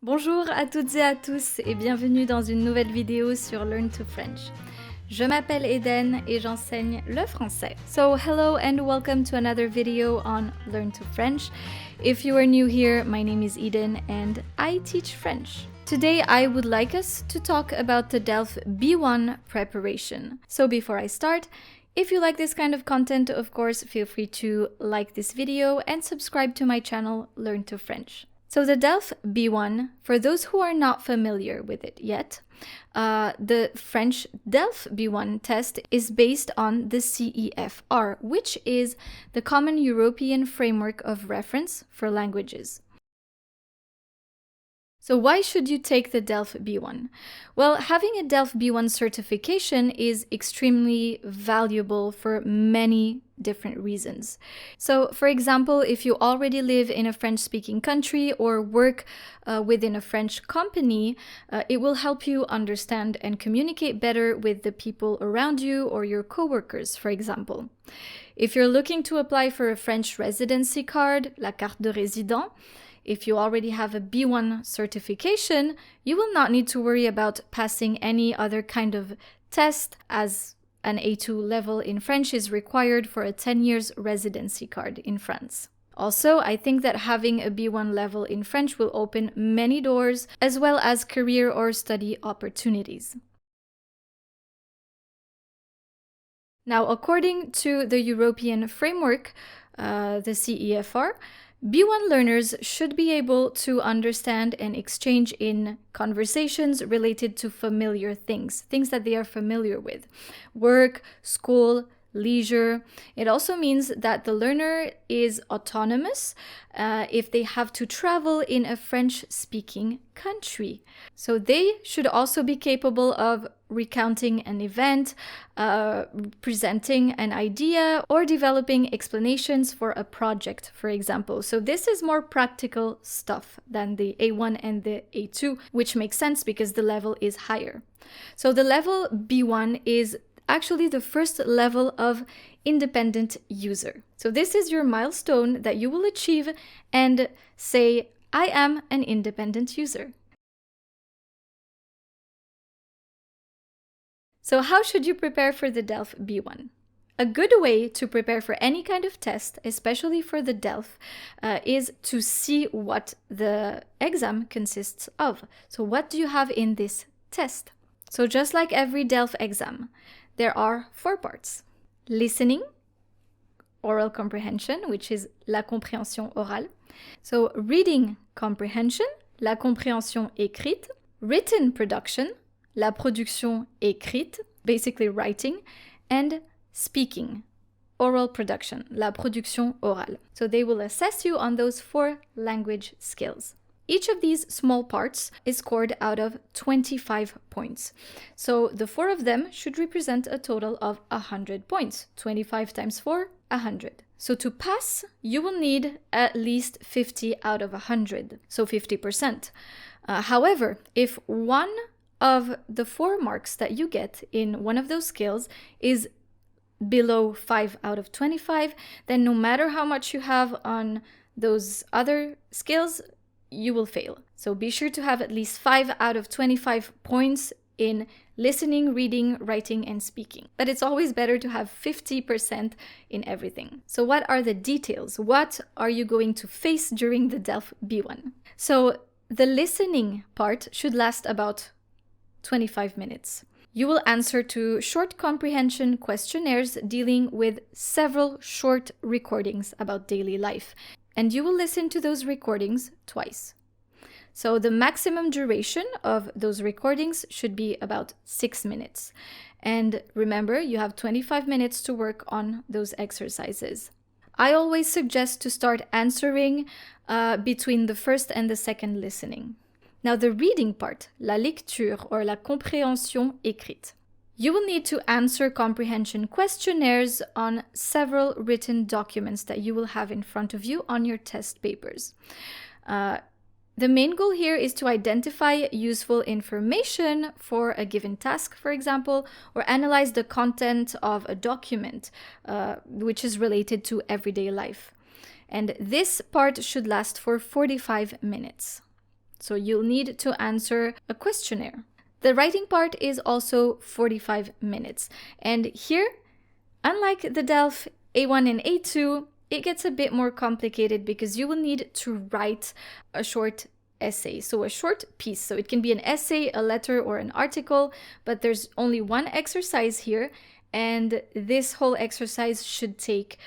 Bonjour à toutes et à tous et bienvenue dans une nouvelle vidéo sur Learn to French. Je m'appelle Eden et j'enseigne le français. So hello and welcome to another video on Learn to French. If you are new here, my name is Eden and I teach French. Today I would like us to talk about the DELF B1 preparation. So before I start, if you like this kind of content, of course, feel free to like this video and subscribe to my channel, Learn to French. So the DELF B1, for those who are not familiar with it yet, the French DELF B1 test is based on the CEFR, which is the Common European Framework of Reference for Languages. So why should you take the DELF B1? Well, having a DELF B1 certification is extremely valuable for many different reasons. So, for example, if you already live in a French-speaking country or work within a French company, it will help you understand and communicate better with the people around you or your coworkers, for example. If you're looking to apply for a French residency card, la carte de résident, if you already have a B1 certification, you will not need to worry about passing any other kind of test, as an A2 level in French is required for a 10 years residency card in France. Also, I think that having a B1 level in French will open many doors, as well as career or study opportunities. Now, according to the European framework, the CEFR, B1 learners should be able to understand and exchange in conversations related to familiar things that they are familiar with. Work, school, leisure. It also means that the learner is autonomous if they have to travel in a French-speaking country. So they should also be capable of recounting an event, presenting an idea, or developing explanations for a project, for example. So this is more practical stuff than the A1 and the A2, which makes sense because the level is higher. So the level B1 is actually the first level of independent user. So this is your milestone that you will achieve and say, I am an independent user. So how should you prepare for the DELF B1? A good way to prepare for any kind of test, especially for the DELF, is to see what the exam consists of. So what do you have in this test? So just like every DELF exam, there are 4 parts. Listening, oral comprehension, which is la compréhension orale. So reading comprehension, la compréhension écrite. Written production, la production écrite, basically writing. And speaking, oral production, la production orale. So they will assess you on those 4 language skills. Each of these small parts is scored out of 25 points. So the 4 of them should represent a total of 100 points. 25 times 4, 100. So to pass, you will need at least 50 out of 100, so 50%. However, if one of the 4 marks that you get in one of those skills is below 5 out of 25, then no matter how much you have on those other skills, you will fail. So be sure to have at least 5 out of 25 points in listening, reading, writing, and speaking. But it's always better to have 50% in everything. So what are the details? What are you going to face during the DELF B1? So the listening part should last about 25 minutes. You will answer to short comprehension questionnaires dealing with several short recordings about daily life. And you will listen to those recordings twice. So the maximum duration of those recordings should be about 6 minutes. And remember, you have 25 minutes to work on those exercises. I always suggest to start answering between the first and the second listening. Now the reading part, la lecture or la compréhension écrite. You will need to answer comprehension questionnaires on several written documents that you will have in front of you on your test papers. The main goal here is to identify useful information for a given task, for example, or analyze the content of a document, which is related to everyday life. And this part should last for 45 minutes. So you'll need to answer a questionnaire. The writing part is also 45 minutes. And here, unlike the DELF A1 and A2, it gets a bit more complicated because you will need to write a short essay, so a short piece. So it can be an essay, a letter, or an article, but there's only one exercise here, and this whole exercise should take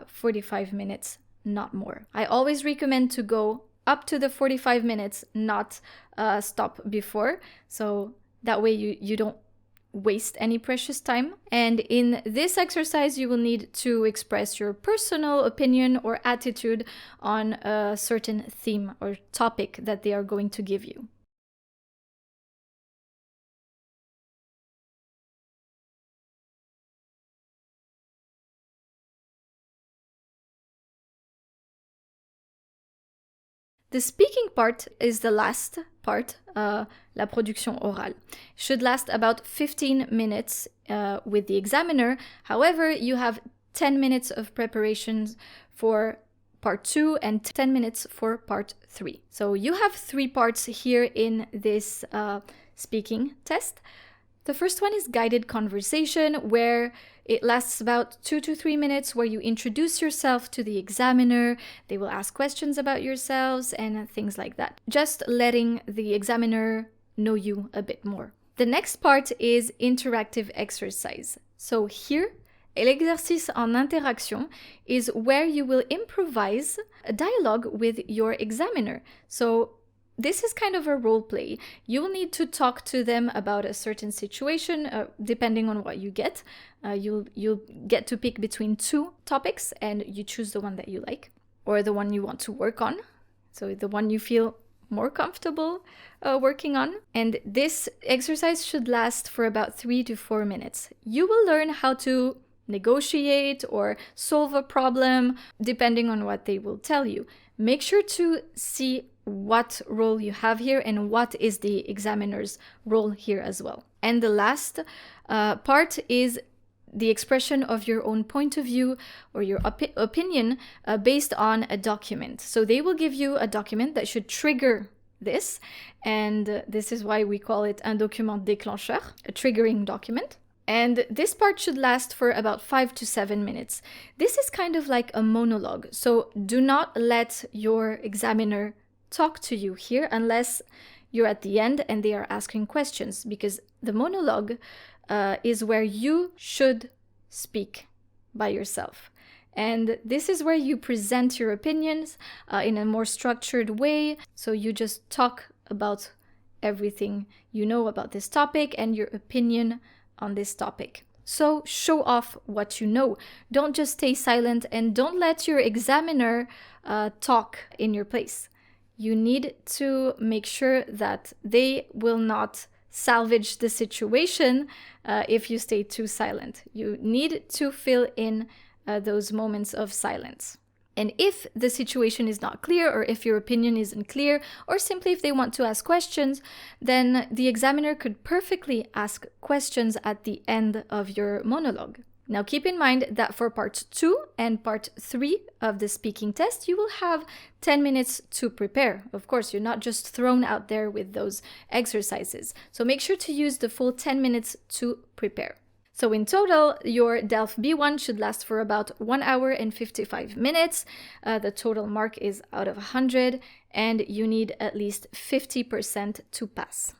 45 minutes, not more. I always recommend to go up to the 45 minutes, not stop before, so that way you don't waste any precious time. And in this exercise, you will need to express your personal opinion or attitude on a certain theme or topic that they are going to give you. The speaking part is the last part, la production orale. Should last about 15 minutes with the examiner. However, you have 10 minutes of preparations for part 2 and 10 minutes for part 3. So you have 3 parts here in this speaking test. The first one is guided conversation, where it lasts about 2 to 3 minutes, where you introduce yourself to the examiner. They will ask questions about yourselves and things like that. Just letting the examiner know you a bit more. The next part is interactive exercise. So here, l'exercice en interaction is where you will improvise a dialogue with your examiner. So this is kind of a role play. You will need to talk to them about a certain situation, depending on what you get. You'll get to pick between 2 topics, and you choose the one that you like, or the one you want to work on. So the one you feel more comfortable working on. And this exercise should last for about 3 to 4 minutes. You will learn how to negotiate or solve a problem, depending on what they will tell you. Make sure to see what role you have here and what is the examiner's role here as well. And the last part is the expression of your own point of view or your opinion based on a document. So they will give you a document that should trigger this, and this is why we call it un document déclencheur, a triggering document. And this part should last for about 5 to 7 minutes. This is kind of like a monologue, so do not let your examiner talk to you here unless you're at the end and they are asking questions, because the monologue is where you should speak by yourself. And this is where you present your opinions in a more structured way. So you just talk about everything you know about this topic and your opinion on this topic. So show off what you know. Don't just stay silent, and don't let your examiner talk in your place. You need to make sure that they will not salvage the situation if you stay too silent. You need to fill in those moments of silence. And if the situation is not clear, or if your opinion isn't clear, or simply if they want to ask questions, then the examiner could perfectly ask questions at the end of your monologue. Now keep in mind that for part 2 and part 3 of the speaking test, you will have 10 minutes to prepare. Of course, you're not just thrown out there with those exercises. So make sure to use the full 10 minutes to prepare. So in total, your DELF B1 should last for about 1 hour and 55 minutes. The total mark is out of 100, and you need at least 50% to pass.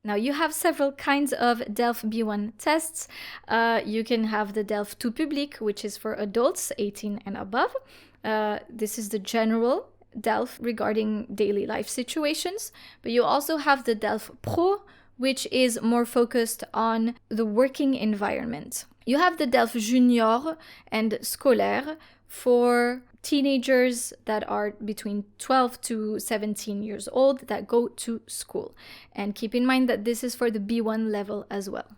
Now you have several kinds of DELF B1 tests. You can have the DELF Tout Public, which is for adults 18 and above. This is the general DELF regarding daily life situations. But you also have the DELF Pro, which is more focused on the working environment. You have the DELF Junior and Scolaire for teenagers that are between 12 to 17 years old that go to school. And keep in mind that this is for the B1 level as well.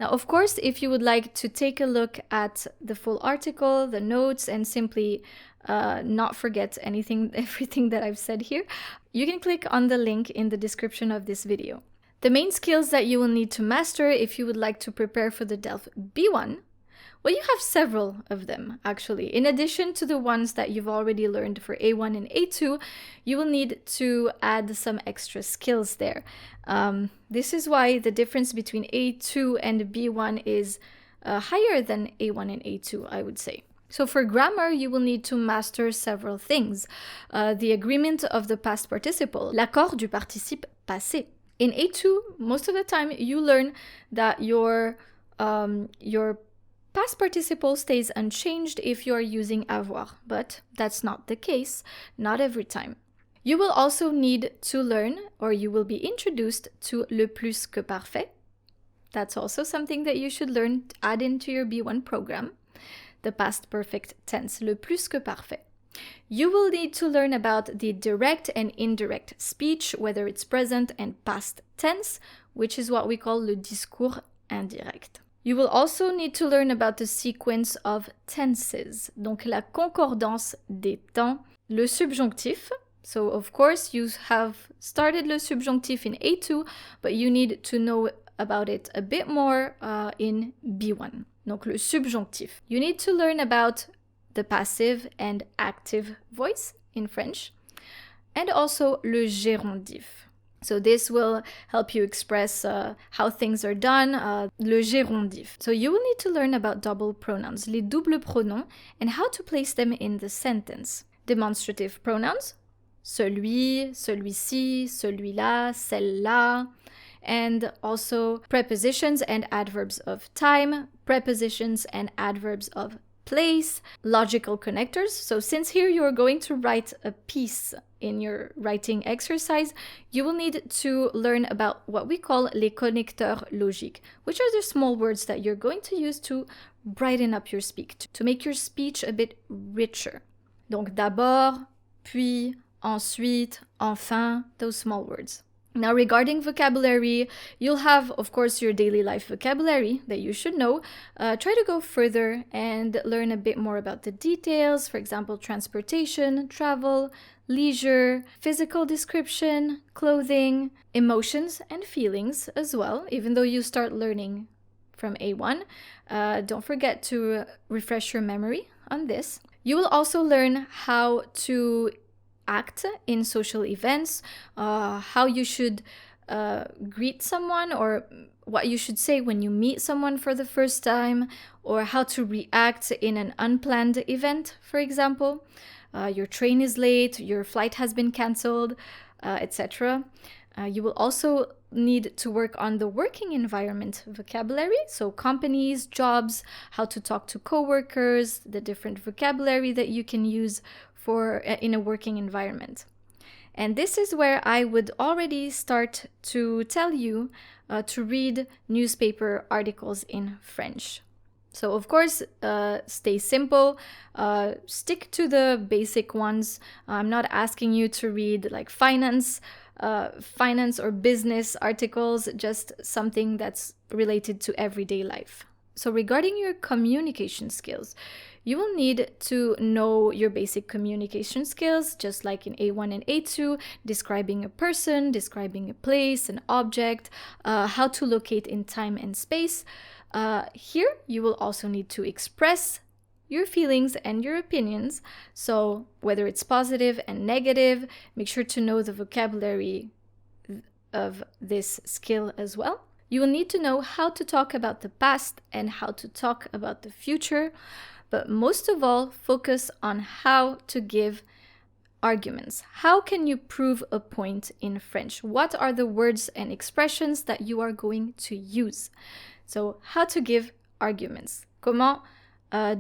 Now, of course, if you would like to take a look at the full article, the notes, and simply not forget everything that I've said here, you can click on the link in the description of this video. The main skills that you will need to master if you would like to prepare for the DELF B1 Well, you have several of them, actually. In addition to the ones that you've already learned for A1 and A2, you will need to add some extra skills there. This is why the difference between A2 and B1 is higher than A1 and A2, I would say. So for grammar, you will need to master several things. The agreement of the past participle, l'accord du participe passé. In A2, most of the time, you learn that your past participle stays unchanged if you are using avoir, but that's not the case, not every time. You will also need to learn, or you will be introduced to le plus que parfait. That's also something that you should learn, add into your B1 program. The past perfect tense, le plus que parfait. You will need to learn about the direct and indirect speech, whether it's present and past tense, which is what we call le discours indirect. You will also need to learn about the sequence of tenses, donc la concordance des temps, le subjonctif. So of course you have started le subjonctif in A2, but you need to know about it a bit more in B1. Donc le subjonctif. You need to learn about the passive and active voice in French, and also le gérondif. So this will help you express how things are done, le gérondif. So you will need to learn about double pronouns, les doubles pronoms, and how to place them in the sentence. Demonstrative pronouns, celui, celui-ci, celui-là, celle-là, and also prepositions and adverbs of time, prepositions and adverbs of place, logical connectors. So since here you're going to write a piece in your writing exercise, you will need to learn about what we call les connecteurs logiques, which are the small words that you're going to use to brighten up your speech, to make your speech a bit richer. Donc d'abord, puis, ensuite, enfin, those small words. Now, regarding vocabulary, you'll have, of course, your daily life vocabulary that you should know. Try to go further and learn a bit more about the details, for example, transportation, travel, leisure, physical description, clothing, emotions and feelings as well, even though you start learning from A1. Don't forget to refresh your memory on this. You will also learn how to act in social events, how you should greet someone, or what you should say when you meet someone for the first time, or how to react in an unplanned event, for example. Your train is late, your flight has been cancelled, etc. You will also need to work on the working environment vocabulary, so companies, jobs, how to talk to coworkers, the different vocabulary that you can use for in a working environment. And this is where I would already start to tell you to read newspaper articles in French. So of course, stay simple, stick to the basic ones. I'm not asking you to read like finance or business articles, just something that's related to everyday life. So regarding your communication skills, you will need to know your basic communication skills, just like in A1 and A2, describing a person, describing a place, an object, how to locate in time and space. Here, you will also need to express your feelings and your opinions. So whether it's positive and negative, make sure to know the vocabulary of this skill as well. You will need to know how to talk about the past and how to talk about the future, but most of all, focus on how to give arguments. How can you prove a point in French? What are the words and expressions that you are going to use? So, how to give arguments. Comment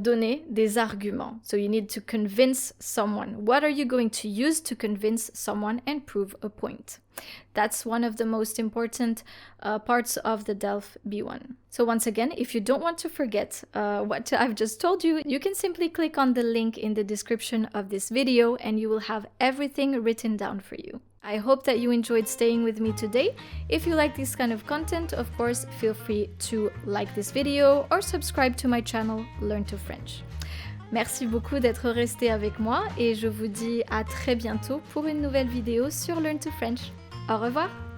donner des arguments. So you need to convince someone. What are you going to use to convince someone and prove a point? That's one of the most important parts of the DELF B1. So once again, if you don't want to forget what I've just told you, you can simply click on the link in the description of this video and you will have everything written down for you. I hope that you enjoyed staying with me today. If you like this kind of content, of course, feel free to like this video or subscribe to my channel, Learn to French. Merci beaucoup d'être resté avec moi et je vous dis à très bientôt pour une nouvelle vidéo sur Learn to French. Au revoir!